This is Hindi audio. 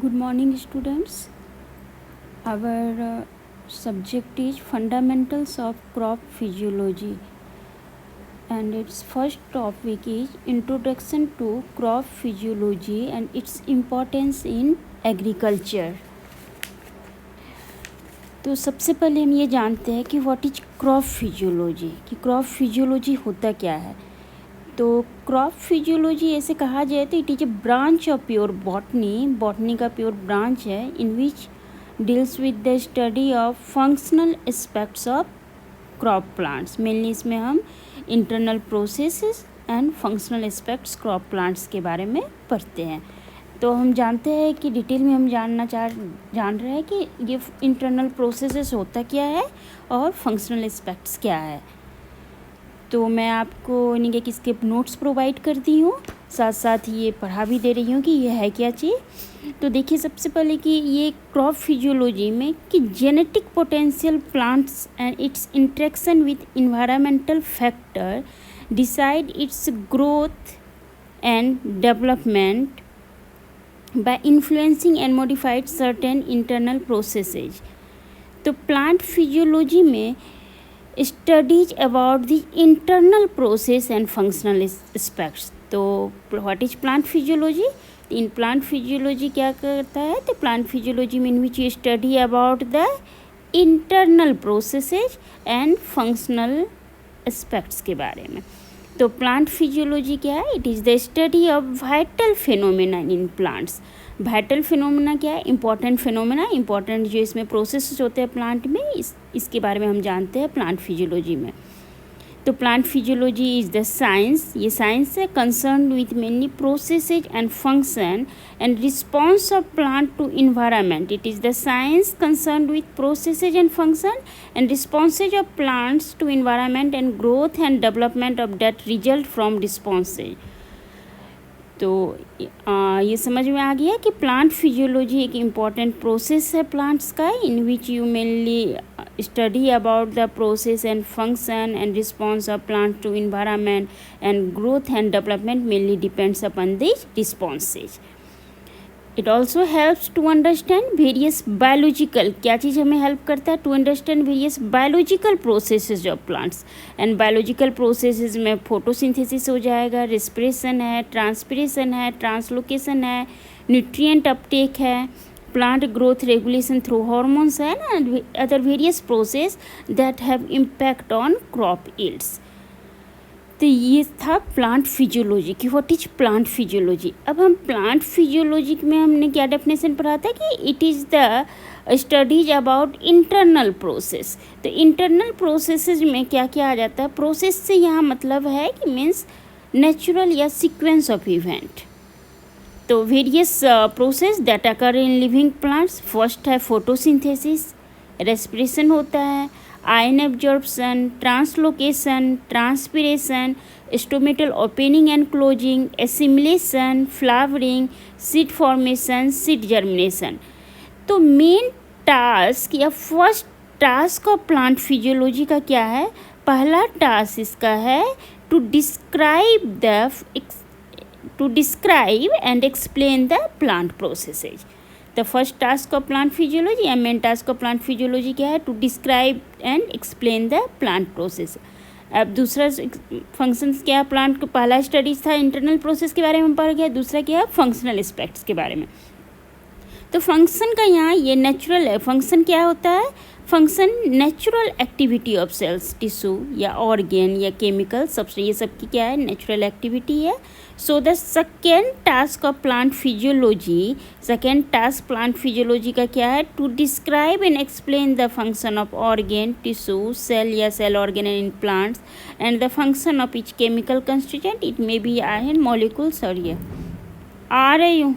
Good morning, students. Our subject is Fundamentals of Crop Physiology, and its first topic is Introduction to Crop Physiology and its importance in Agriculture. तो सबसे पहले हम ये जानते हैं कि व्हाट इज क्रॉप फिजियोलॉजी, कि क्रॉप फिजियोलॉजी होता क्या है. तो क्रॉप फिजियोलॉजी ऐसे कहा जाए तो it is a branch of pure botany का प्योर ब्रांच है in which deals with the study of functional aspects of crop plants. Mainly इसमें हम internal processes and functional aspects crop plants के बारे में पढ़ते हैं. तो हम जानते हैं कि डिटेल में हम जान रहे हैं कि ये इंटरनल प्रोसेसेस होता क्या है और फंक्शनल एस्पेक्ट्स क्या है. तो मैं आपको इन्हीं के किसके नोट्स प्रोवाइड करती हूँ, साथ साथ ये पढ़ा भी दे रही हूँ कि ये है क्या चीज़. तो देखिए सबसे पहले कि ये क्रॉप फिजियोलॉजी में कि genetic potential plants and its interaction with environmental factor decide its growth and development by influencing and modified certain internal processes. तो प्लांट फिजियोलॉजी में studies about the internal process and functional aspects. तो what is plant physiology? In plant physiology क्या करता है? तो प्लांट फिजियोलॉजी में in which you study about the internal processes and functional aspects के बारे में. तो प्लांट फिजियोलॉजी क्या है? It is the study of vital phenomena in plants. Vital phenomena क्या है? इंपॉर्टेंट फिनोमेना, इंपॉर्टेंट जो इसमें प्रोसेस होते हैं प्लांट में, इसके बारे में हम जानते हैं प्लांट फिजियोलॉजी में. तो plant physiology is the science, ये साइंस है concern with many processes and function and response of plant to environment. It is the science concern with processes and function and responses of plants to environment and growth and development of that result from responses. तो ये समझ में आ गया कि प्लांट फिजियोलॉजी एक इम्पॉर्टेंट प्रोसेस है प्लांट्स का, in which you mainly study about the process and function and response of plant to environment and growth and development mainly depends upon this responses. It also helps to understand various biological, क्या चीज़ हमें हेल्प करता है? To understand various biological processes of plants. And biological processes में फोटोसिंथेसिस हो जाएगा, रेस्पिरेशन है, ट्रांसपिरेशन है, ट्रांसलोकेशन है, न्यूट्रिएंट अपटेक है, plant growth regulation through hormones है and other various process that have impact on crop yields. तो ये था प्लांट फिजियोलॉजी की व्हाट इज प्लांट फिजियोलॉजी. अब हम प्लांट फिजियोलॉजी में हमने क्या डेफिनेशन पढ़ा था कि it is the studies about internal process. तो इंटरनल प्रोसेसेस में क्या क्या आ जाता है? प्रोसेस से यहाँ मतलब है कि मीन्स नेचुरल या सीक्वेंस ऑफ इवेंट. तो various process that occur in living plants. First है फोटोसिंथेसिस, रेस्पिरेशन होता है, ion absorption, translocation, transpiration, stomatal opening and closing, assimilation, flowering, seed formation, seed germination. तो मेन टास्क या first task of plant physiology का क्या है? पहला टास्क इसका है to describe and explain the plant processes. The first task of plant physiology या main task of plant physiology क्या है? To describe and explain the plant process. अब दूसरा फंक्शंस क्या? प्लांट का पहला स्टडीज था इंटरनल प्रोसेस के बारे में पढ़ गया, दूसरा क्या है? फंक्शनल एस्पेक्ट्स के बारे में. तो फंक्शन का यहाँ ये नेचुरल है. फंक्शन क्या होता है? Function natural activity of cells, tissue या ऑर्गेन या केमिकल, सबसे ये सब की क्या है? नेचुरल एक्टिविटी है. So the second task of plant physiology, second task plant physiology का क्या है? To describe and explain the function of organ, tissue, cell या cell organ in plants and the function of each chemical constituent. It may be ion molecules. और ये आ रही हूँ